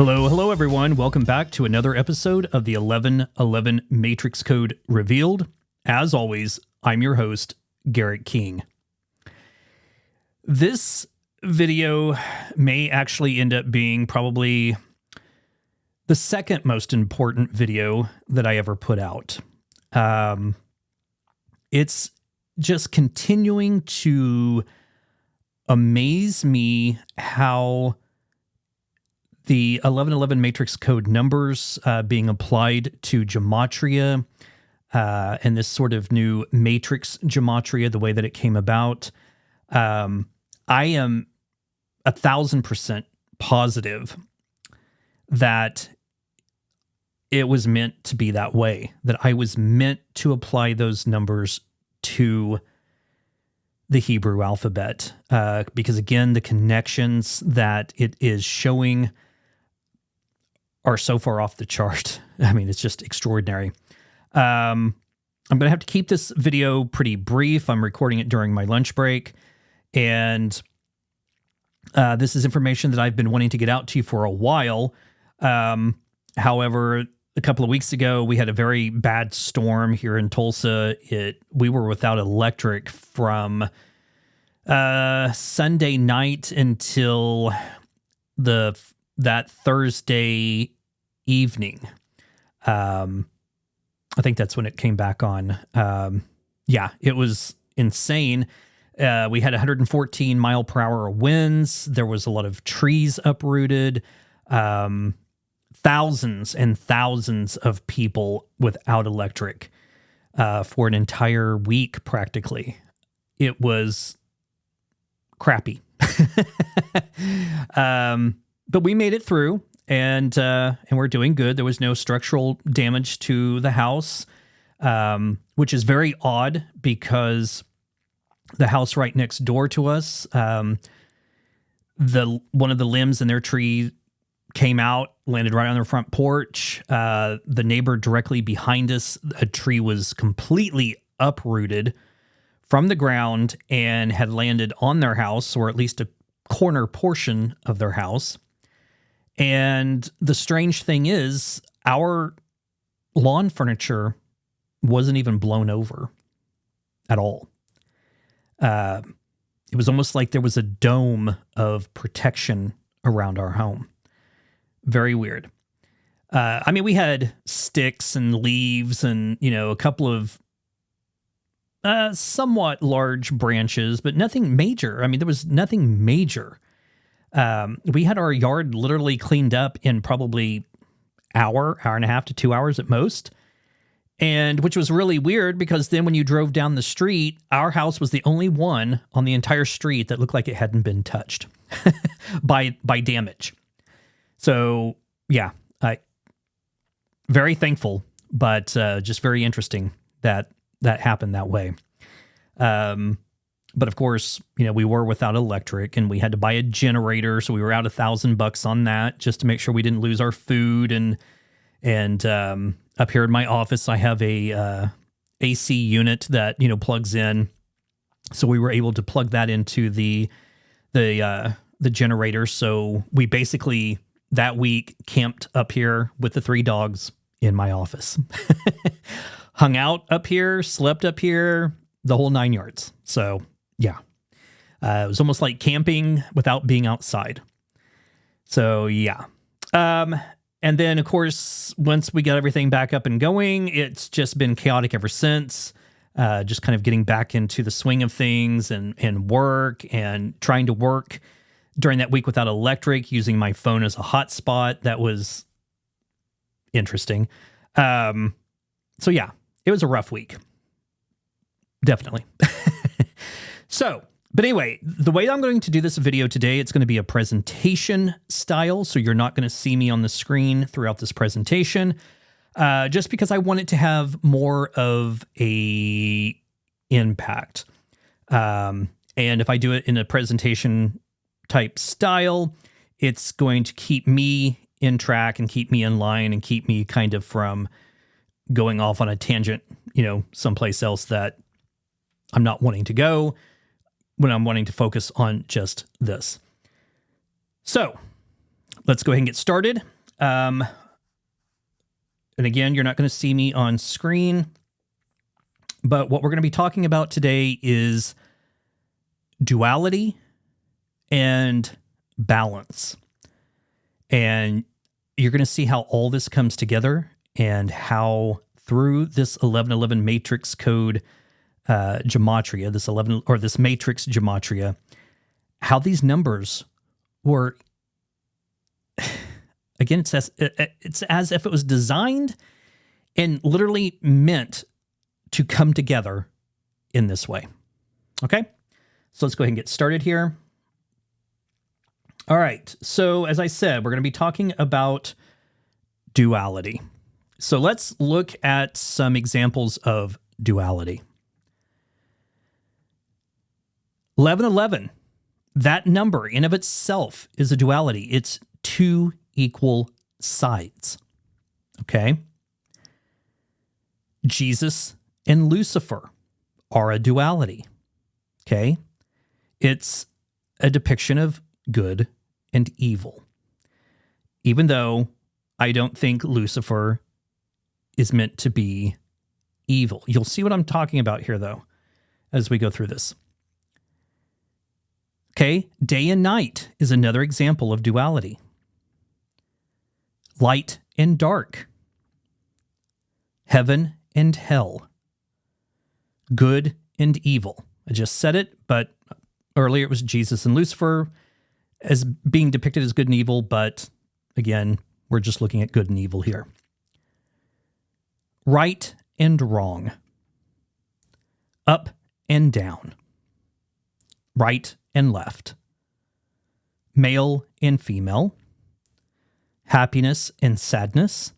Hello everyone. Welcome back to another episode of the 1111 Matrix Code Revealed. As always, I'm your host, Gregg King. This video may actually end up being probably the second most important video that I ever put out. It's just continuing to amaze me how the 1111 Matrix Code numbers being applied to Gematria and this sort of new Matrix Gematria, the way that it came about. I am 1,000% positive that it was meant to be that way, that I was meant to apply those numbers to the Hebrew alphabet. Because again, the connections that it is showing are so far off the chart. I mean, it's just extraordinary. I'm going to have to keep this video pretty brief. I'm recording it during my lunch break, and this is information that I've been wanting to get out to you for a while. However, a couple of weeks ago, we had a very bad storm here in Tulsa. We were without electric from Sunday night until that Thursday evening. I think that's when it came back on. Yeah, it was insane. We had 114 mile per hour winds. There was a lot of trees uprooted. Thousands and thousands of people without electric for an entire week, practically. It was crappy. But we made it through, and we're doing good. There was no structural damage to the house, which is very odd because the house right next door to us, one of the limbs in their tree came out, landed right on their front porch. The neighbor directly behind us, a tree was completely uprooted from the ground and had landed on their house, or at least a corner portion of their house. And the strange thing is, our lawn furniture wasn't even blown over at all. It was almost like there was a dome of protection around our home. Very weird. I mean, we had sticks and leaves and, a couple of somewhat large branches, but nothing major. I mean, there was nothing major. We had our yard literally cleaned up in probably hour and a half to 2 hours at most. And which was really weird because then when you drove down the street, our house was the only one on the entire street that looked like it hadn't been touched by damage. So yeah, very thankful, but just very interesting that happened that way. But of course, we were without electric and we had to buy a generator. So we were out $1,000 on that just to make sure we didn't lose our food. And up here in my office, I have a AC unit that, plugs in. So we were able to plug that into the generator. So we basically that week camped up here with the 3 dogs in my office, hung out up here, slept up here, the whole 9 yards. So yeah, it was almost like camping without being outside. So yeah. And then of course, once we got everything back up and going, it's just been chaotic ever since. Just kind of getting back into the swing of things and work and trying to work during that week without electric, using my phone as a hotspot. That was interesting. So yeah, it was a rough week. Definitely. So But anyway, the way I'm going to do this video today, it's going to be a presentation style. So you're not going to see me on the screen throughout this presentation, just because I want it to have more of a impact. And if I do it in a presentation type style, it's going to keep me in track and keep me in line and keep me kind of from going off on a tangent, someplace else that I'm not wanting to go, when I'm wanting to focus on just this. So let's go ahead and get started. And again, you're not going to see me on screen, but what we're going to be talking about today is duality and balance. And you're going to see how all this comes together and how through this 1111 matrix code gematria, this matrix gematria, how these numbers were, again, it's as if it was designed and literally meant to come together in this way. Okay, so let's go ahead and get started here. All right, so as I said, we're going to be talking about duality. So let's look at some examples of duality. 1111, that number in of itself is a duality. It's two equal sides. Okay? Jesus and Lucifer are a duality. Okay? It's a depiction of good and evil. Even though I don't think Lucifer is meant to be evil. You'll see what I'm talking about here, though, as we go through this. Okay, day and night is another example of duality. Light and dark. Heaven and hell. Good and evil. I just said it, but earlier it was Jesus and Lucifer as being depicted as good and evil, but again, we're just looking at good and evil here. Right and wrong. Up and down. Right and left. Male and female. Happiness and sadness.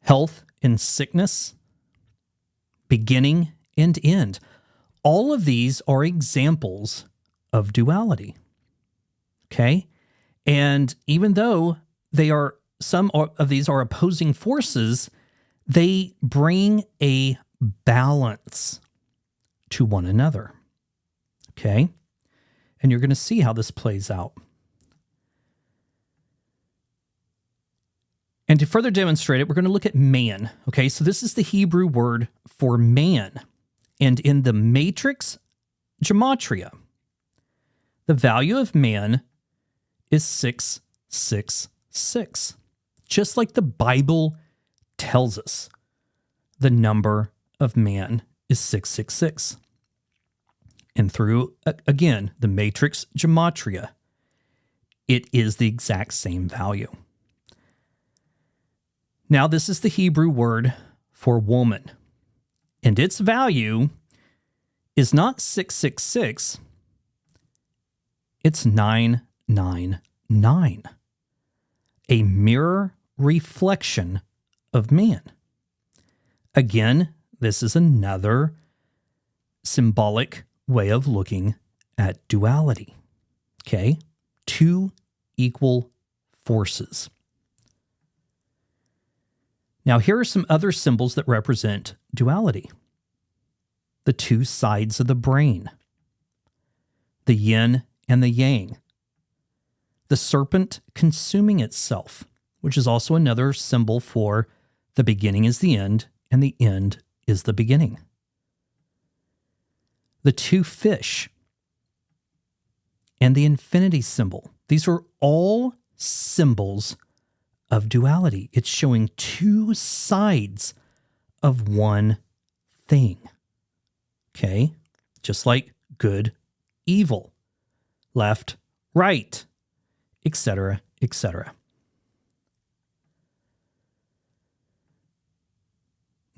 Health and sickness. Beginning and end. All of these are examples of duality. Okay? And even though some of these are opposing forces, they bring a balance to one another. Okay? And you're going to see how this plays out. And to further demonstrate it, we're going to look at man. Okay? So this is the Hebrew word for man. And in the matrix gematria, the value of man is 666. Just like the Bible tells us, the number of man is 666. And through, again, the matrix gematria, it is the exact same value. Now, this is the Hebrew word for woman. And its value is not 666, it's 999. A mirror reflection of man. Again, this is another symbolic way of looking at duality. Okay? Two equal forces. Now, here are some other symbols that represent duality. The two sides of the brain. The yin and the yang. The serpent consuming itself, which is also another symbol for the beginning is the end and the end is the beginning. The two fish and the infinity symbol. These are all symbols of duality. It's showing two sides of one thing. Okay? Just like good, evil, left, right, etc., etc.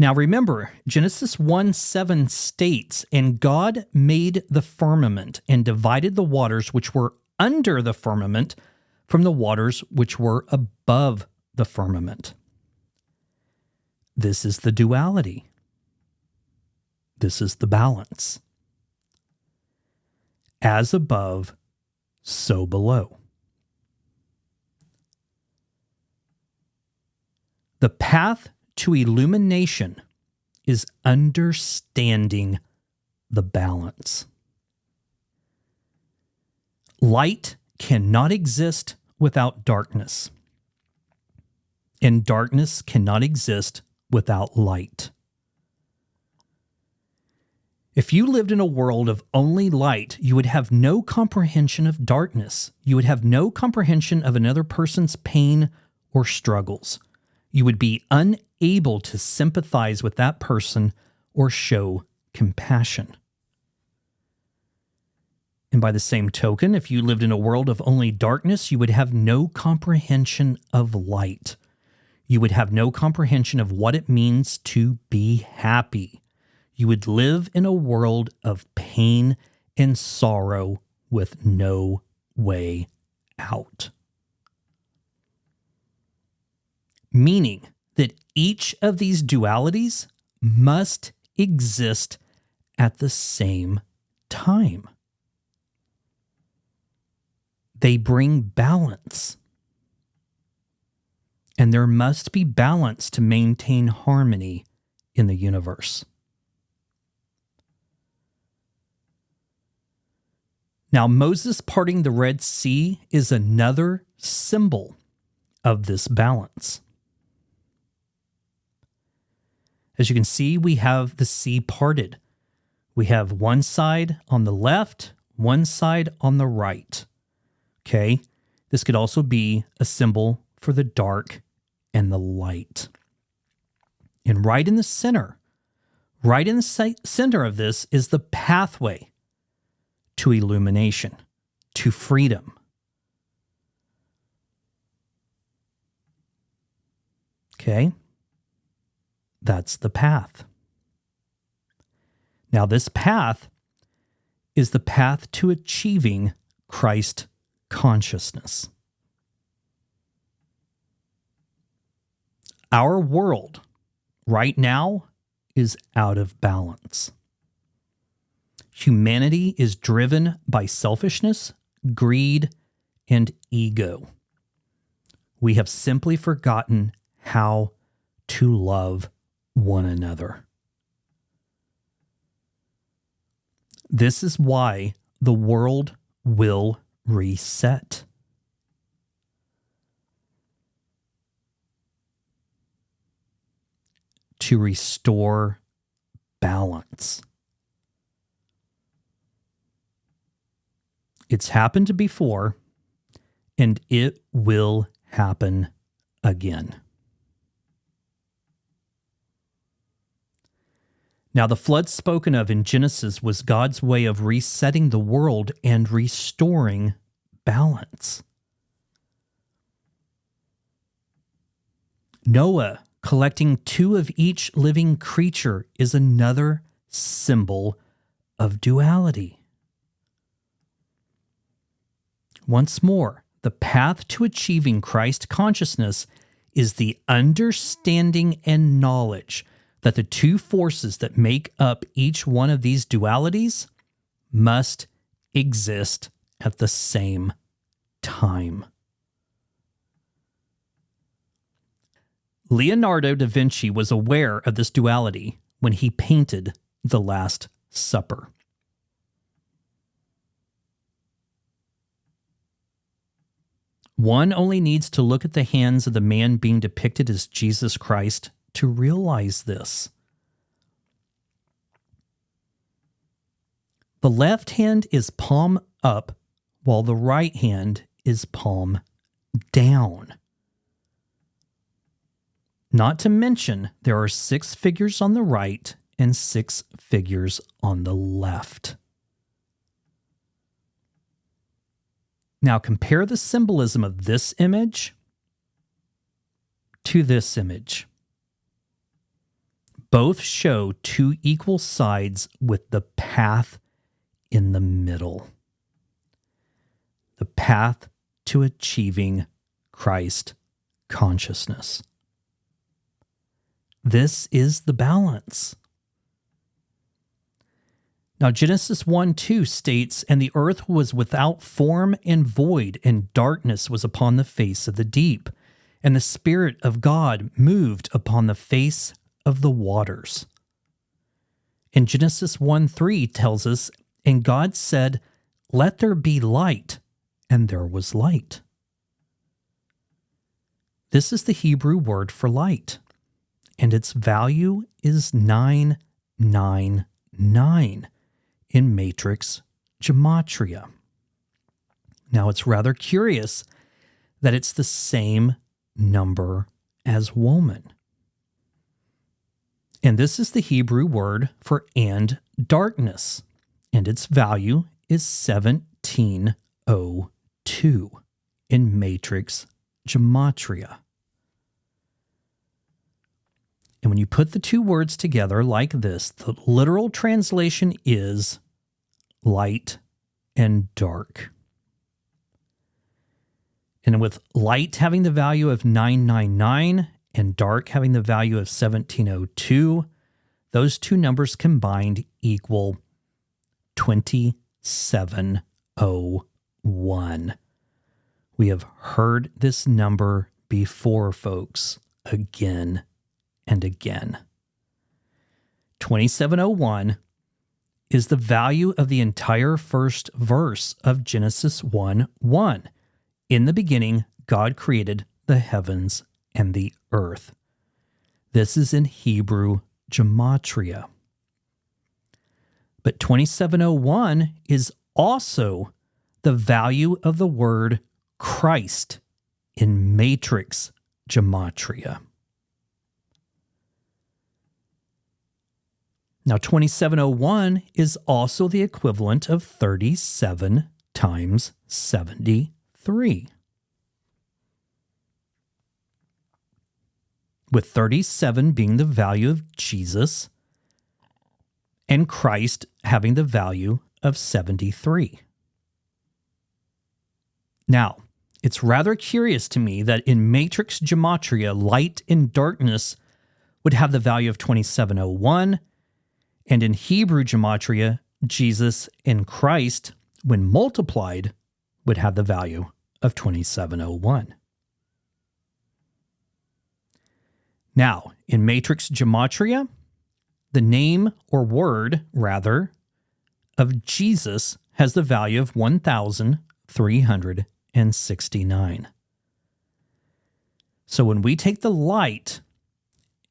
Now remember, Genesis 1:7 states, "And God made the firmament and divided the waters which were under the firmament from the waters which were above the firmament." This is the duality. This is the balance. As above, so below. The path to illumination is understanding the balance. Light cannot exist without darkness, and darkness cannot exist without light. If you lived in a world of only light, you would have no comprehension of darkness. You would have no comprehension of another person's pain or struggles. You would be unable to sympathize with that person or show compassion. And by the same token, if you lived in a world of only darkness, you would have no comprehension of light. You would have no comprehension of what it means to be happy. You would live in a world of pain and sorrow with no way out. Meaning that each of these dualities must exist at the same time. They bring balance. And there must be balance to maintain harmony in the universe. Now, Moses parting the Red Sea is another symbol of this balance. As you can see, we have the sea parted. We have one side on the left, one side on the right. Okay, this could also be a symbol for the dark and the light. And right in the center of this is the pathway to illumination, to freedom. Okay, that's the path. Now, this path is the path to achieving Christ consciousness. Our world right now is out of balance. Humanity is driven by selfishness, greed, and ego. We have simply forgotten how to love one another. This is why the world will reset. To restore balance. It's happened before, and it will happen again. Now, the flood spoken of in Genesis was God's way of resetting the world and restoring balance. Noah collecting 2 of each living creature is another symbol of duality. Once more, the path to achieving Christ consciousness is the understanding and knowledge that the 2 forces that make up each one of these dualities must exist at the same time. Leonardo da Vinci was aware of this duality when he painted The Last Supper. One only needs to look at the hands of the man being depicted as Jesus Christ to realize this. The left hand is palm up, while the right hand is palm down. Not to mention, there are 6 figures on the right and 6 figures on the left. Now compare the symbolism of this image to this image. both show two equal sides with the path in the middle. The path to achieving Christ consciousness. This is the balance. Now, Genesis 1:2 states, "And the earth was without form and void, and darkness was upon the face of the deep. And the Spirit of God moved upon the face of the waters." And Genesis 1:3 tells us, "And God said, Let there be light, and there was light." This is the Hebrew word for light, and its value is 999 in Matrix Gematria. Now, it's rather curious that it's the same number as woman. And this is the Hebrew word for "and darkness," and its value is 1702 in Matrix Gematria. And when you put the two words together like this, the literal translation is light and dark. And with light having the value of 999 and dark having the value of 1702, those two numbers combined equal 2701. We have heard this number before, folks, again and again. 2701 is the value of the entire first verse of Genesis 1:1. In the beginning, God created the heavens and the earth. This is in Hebrew Gematria. But 2701 is also the value of the word Christ in Matrix Gematria. Now, 2701 is also the equivalent of 37 times 73. With 37 being the value of Jesus and Christ having the value of 73. Now, it's rather curious to me that in Matrix Gematria, light and darkness would have the value of 2701, and in Hebrew Gematria, Jesus and Christ, when multiplied, would have the value of 2701. Now, in Matrix Gematria, the name or word, rather, of Jesus has the value of 1,369. So when we take the light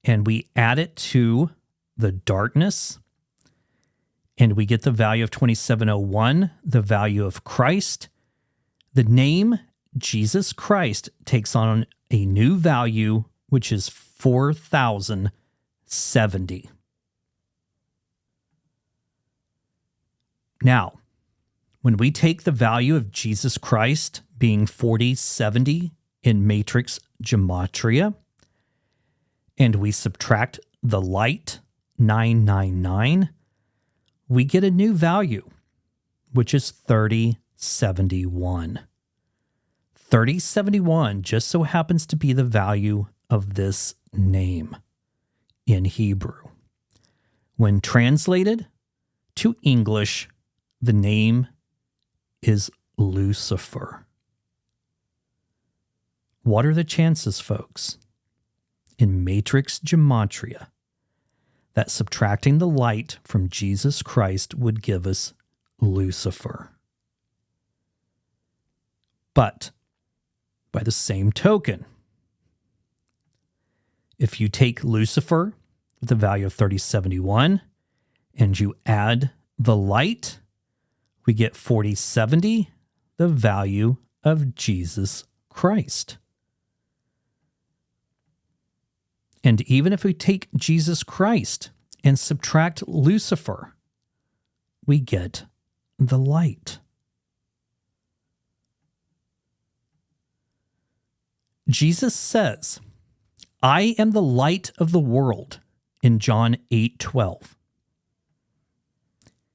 and we add it to the darkness, and we get the value of 2701, the value of Christ, the name Jesus Christ takes on a new value, which is 4,070. Now, when we take the value of Jesus Christ being 4070 in Matrix Gematria, and we subtract the light, 999, we get a new value, which is 3071. 3071 just so happens to be the value of this name in Hebrew. When translated to English, the name is Lucifer. What are the chances, folks, in Matrix Gematria that subtracting the light from Jesus Christ would give us Lucifer? But by the same token, if you take Lucifer with the value of 3071 and you add the light, we get 4070, the value of Jesus Christ. And even if we take Jesus Christ and subtract Lucifer, we get the light. Jesus says, "I am the light of the world, in John 8:12.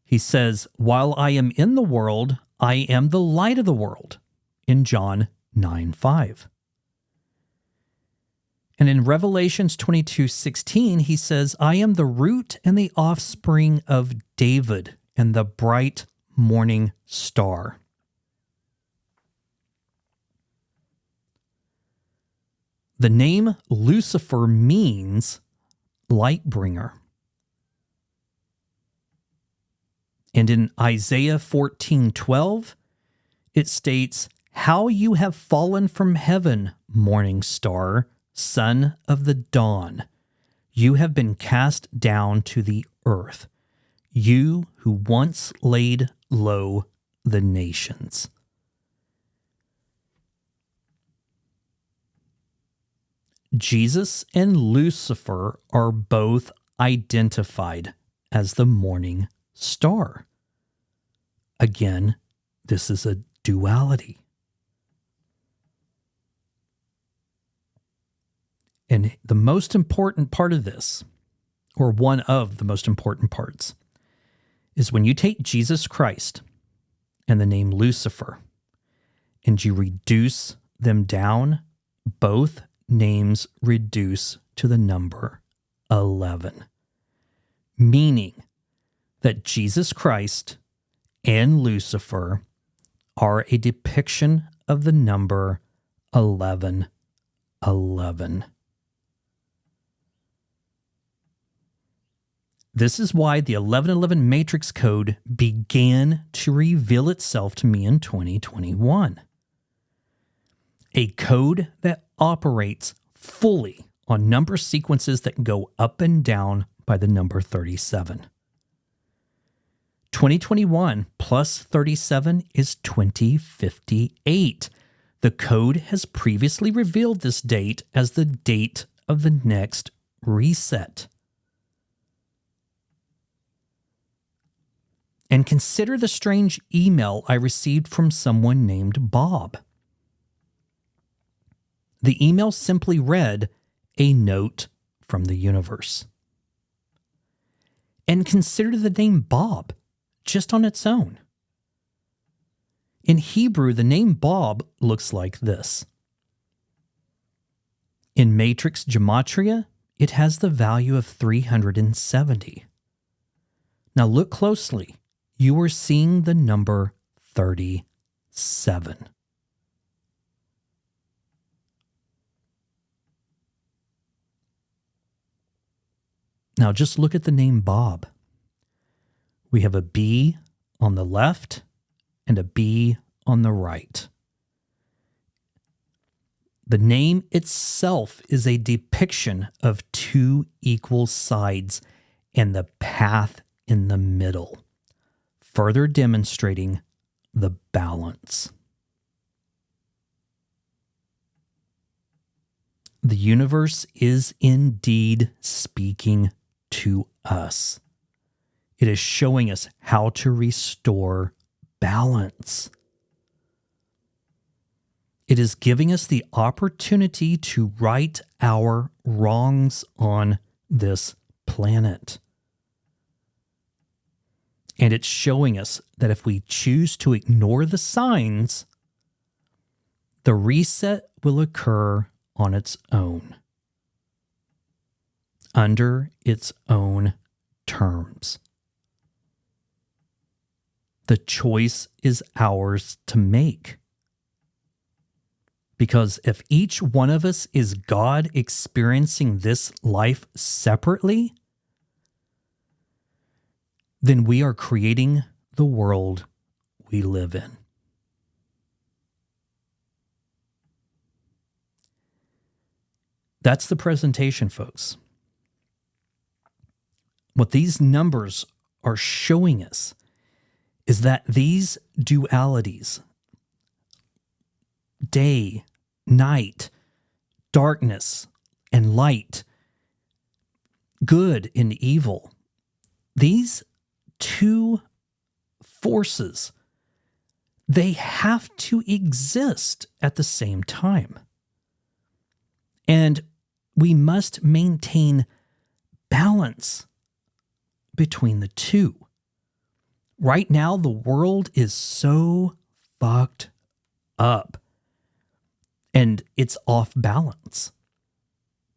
He says, "While I am in the world, I am the light of the world," in John 9:5. And in Revelations 22:16, he says, "I am the root and the offspring of David and the bright morning star." The name Lucifer means light bringer. And in Isaiah 14:12, it states, "How you have fallen from heaven, morning star, son of the dawn. You have been cast down to the earth, you who once laid low the nations." Jesus and Lucifer are both identified as the morning star. Again, this is a duality. And the most important part of this, or one of the most important parts, is when you take Jesus Christ and the name Lucifer and you reduce them down, both names reduce to the number 11, meaning that Jesus Christ and Lucifer are a depiction of the number 1111. This is why the 1111 Matrix Code began to reveal itself to me in 2021. A code that operates fully on number sequences that go up and down by the number 37. 2021 plus 37 is 2058. The code has previously revealed this date as the date of the next reset. And consider the strange email I received from someone named Bob. The email simply read, "A note from the universe." And consider the name Bob just on its own. In Hebrew, the name Bob looks like this. In Matrix Gematria, it has the value of 370. Now look closely. You are seeing the number 37. Now just look at the name Bob. We have a B on the left and a B on the right. The name itself is a depiction of two equal sides and the path in the middle, further demonstrating the balance. The universe is indeed speaking to us. It is showing us how to restore balance. It is giving us the opportunity to right our wrongs on this planet. And it's showing us that if we choose to ignore the signs, the reset will occur on its own, under its own terms. The choice is ours to make. Because if each one of us is God experiencing this life separately, then we are creating the world we live in. That's the presentation, folks. What these numbers are showing us is that these dualities, day, night, darkness, and light, good and evil, these two forces, they have to exist at the same time. And we must maintain balance between the two. Right now, the world is so fucked up and it's off balance.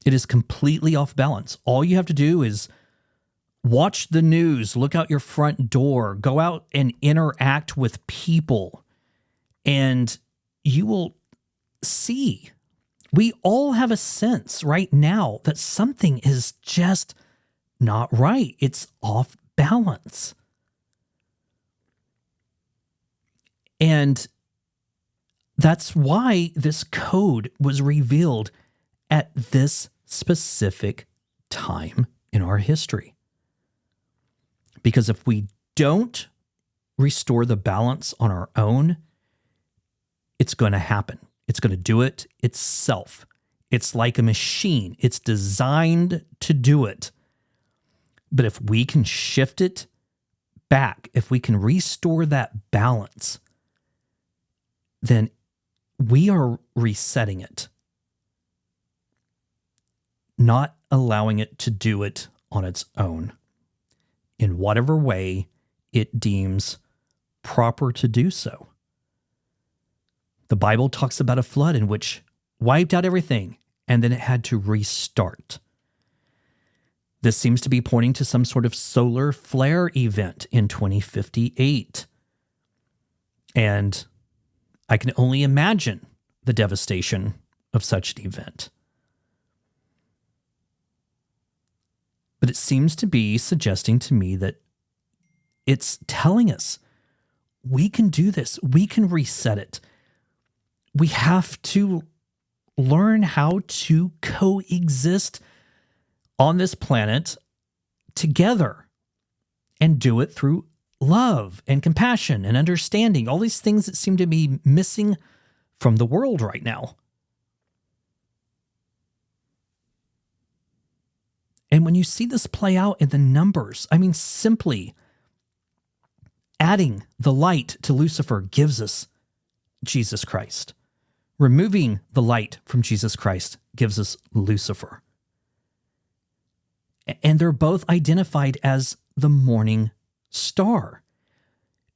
It is completely off balance. All you have to do is watch the news, look out your front door, go out and interact with people, and you will see. We all have a sense right now that something is just not right. It's off balance. And that's why this code was revealed at this specific time in our history. Because if we don't restore the balance on our own, it's going to happen. It's going to do it itself. It's like a machine. It's designed to do it. But if we can shift it back, if we can restore that balance, then we are resetting it, not allowing it to do it on its own in whatever way it deems proper to do so. The Bible talks about a flood in which wiped out everything, and then it had to restart. This seems to be pointing to some sort of solar flare event in 2058. And I can only imagine the devastation of such an event. But it seems to be suggesting to me that it's telling us we can do this. We can reset it. We have to learn how to coexist on this planet together and do it through love and compassion and understanding. All these things that seem to be missing from the world right now. And when you see this play out in the numbers, I mean, simply adding the light to Lucifer gives us Jesus Christ. Removing the light from Jesus Christ gives us Lucifer. And they're both identified as the morning star.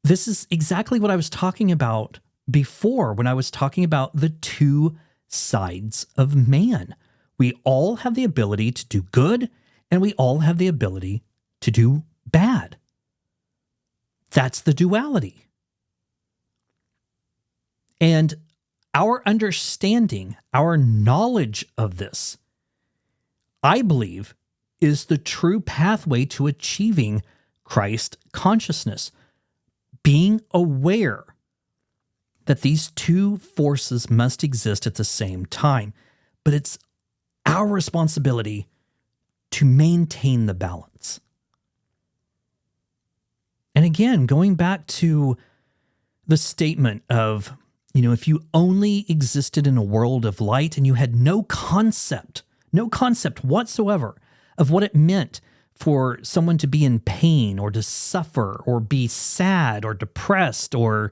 This is exactly what I was talking about before when I was talking about the two sides of man. We all have the ability to do good, and we all have the ability to do bad. That's the duality. And our understanding, our knowledge of this, I believe, is the true pathway to achieving Christ consciousness. Being aware that these two forces must exist at the same time, but it's our responsibility to maintain the balance. And again, going back to the statement of, if you only existed in a world of light and you had no concept whatsoever of what it meant for someone to be in pain or to suffer or be sad or depressed or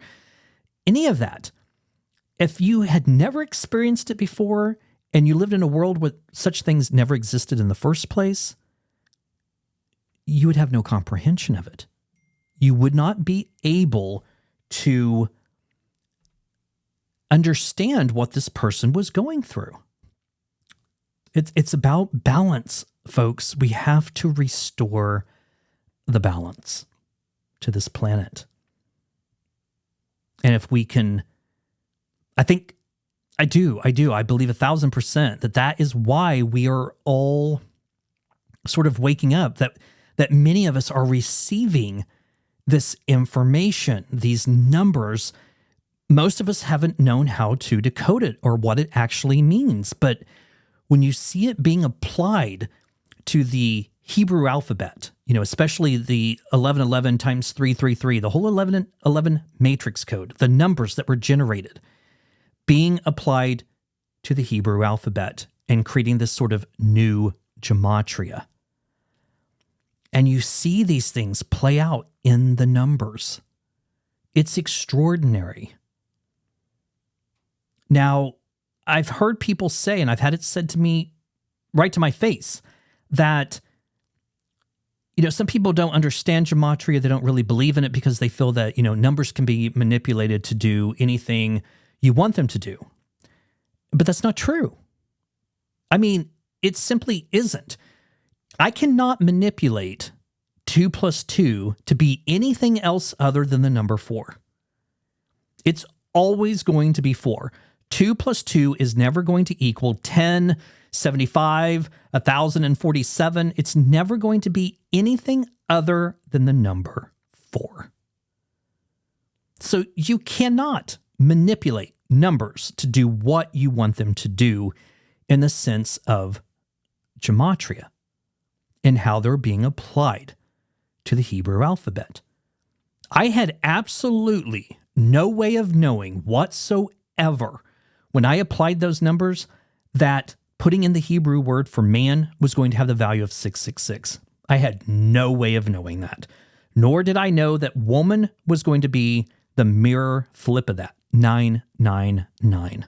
any of that. If you had never experienced it before and you lived in a world where such things never existed in the first place, you would have no comprehension of it. You would not be able to understand what this person was going through. It's about balance, folks. We have to restore the balance to this planet. And if we can, I believe 1,000% that is why we are all sort of waking up, that many of us are receiving this information, these numbers. Most of us haven't known how to decode it or what it actually means. But when you see it being applied to the Hebrew alphabet, especially the 1111 times 333, the whole 1111 matrix code, the numbers that were generated, being applied to the Hebrew alphabet and creating this sort of new gematria. And you see these things play out in the numbers. It's extraordinary. Now, I've heard people say, and I've had it said to me right to my face, that some people don't understand gematria. They don't really believe in it because they feel that, numbers can be manipulated to do anything you want them to do. But that's not true. I mean, it simply isn't. I cannot manipulate 2 plus 2 to be anything else other than the number 4. It's always going to be 4. 2 plus 2 is never going to equal 10, 75, 1,047. It's never going to be anything other than the number 4. So you cannot manipulate numbers to do what you want them to do in the sense of gematria and how they're being applied to the Hebrew alphabet. I had absolutely no way of knowing whatsoever when I applied those numbers that putting in the Hebrew word for man was going to have the value of 666. I had no way of knowing that. Nor did I know that woman was going to be the mirror flip of that, 999.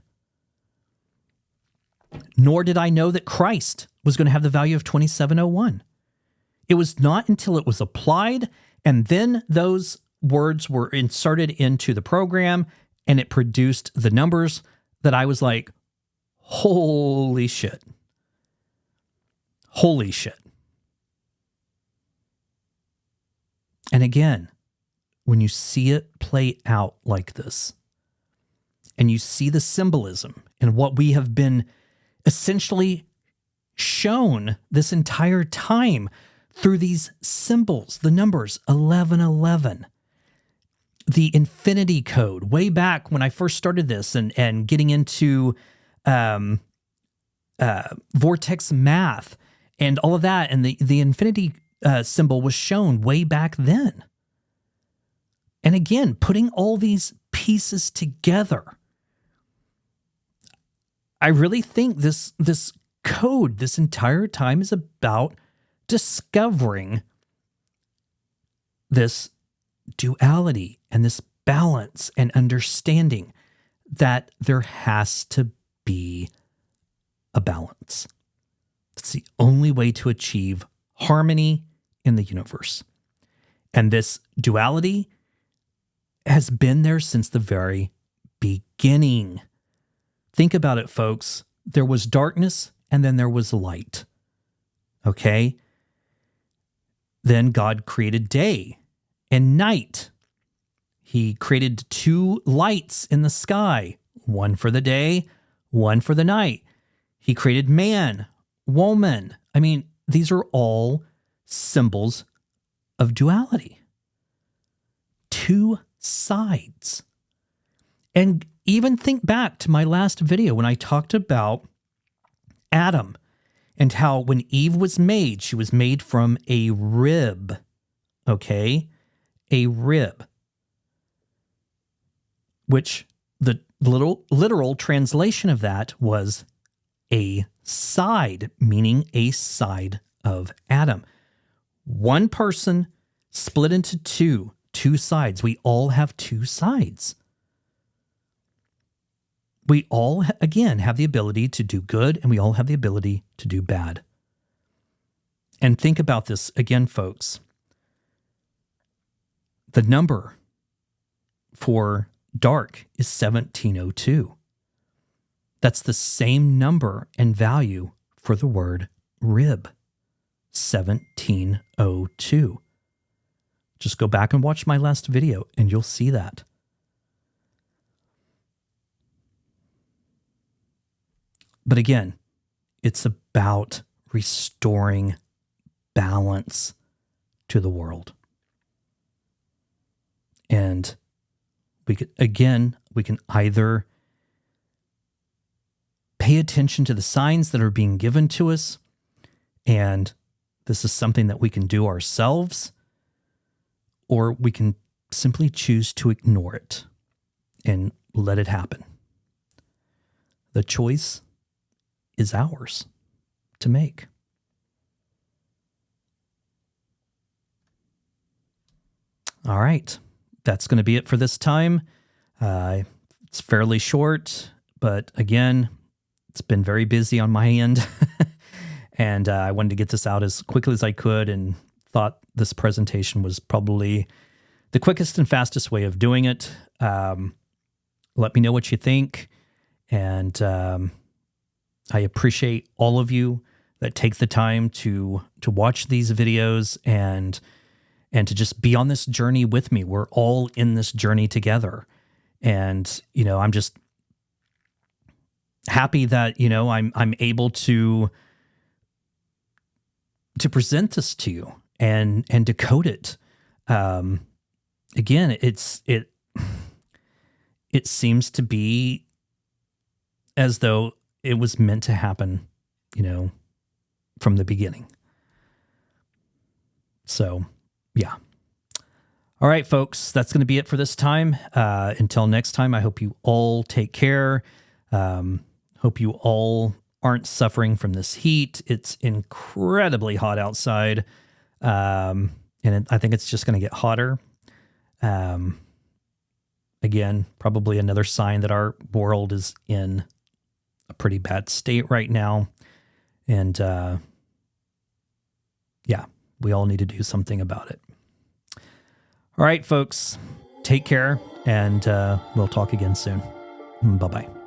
Nor did I know that Christ was going to have the value of 2701. It was not until it was applied and then those words were inserted into the program and it produced the numbers that I was like, holy shit. Holy shit. And again, when you see it play out like this, and you see the symbolism and what we have been essentially shown this entire time through these symbols, the numbers 1111, the infinity code, way back when I first started this and getting into vortex math and all of that, and the infinity symbol was shown way back then. And again, putting all these pieces together, I really think this code this entire time is about discovering this duality and this balance and understanding that there has to be a balance. It's the only way to achieve harmony in the universe. And this duality has been there since the very beginning. Think about it, folks. There was darkness and then there was light. Okay? Then God created day and night. He created 2 lights in the sky, one for the day, one for the night. He created man, woman. I mean, these are all symbols of duality. 2 sides. And even think back to my last video when I talked about Adam and how when Eve was made, she was made from a rib. Okay? A rib. Which the literal translation of that was a side, meaning a side of Adam. One person split into two sides. We all have 2 sides. We all, again, have the ability to do good, and we all have the ability to do bad. And think about this again, folks. The number for dark is 1702. That's the same number and value for the word rib, 1702. Just go back and watch my last video, and you'll see that. But again, it's about restoring balance to the world. And we can either pay attention to the signs that are being given to us, and this is something that we can do ourselves, or we can simply choose to ignore it and let it happen. The choice is ours to make. All right. That's going to be it for this time. It's fairly short, but again, it's been very busy on my end. And I wanted to get this out as quickly as I could and thought this presentation was probably the quickest and fastest way of doing it. Let me know what you think. And I appreciate all of you that take the time to watch these videos and to just be on this journey with me. We're all in this journey together. And, you know, I'm just happy that, you know, I'm able to present this to you and decode it. Again, it seems to be as though it was meant to happen, you know, from the beginning. So, yeah. All right, folks, that's going to be it for this time. Until next time, I hope you all take care. Hope you all aren't suffering from this heat. It's incredibly hot outside. And I think it's just going to get hotter. Again, probably another sign that our world is in a pretty bad state right now. And yeah, we all need to do something about it. All right, folks, take care, and we'll talk again soon. Bye-bye.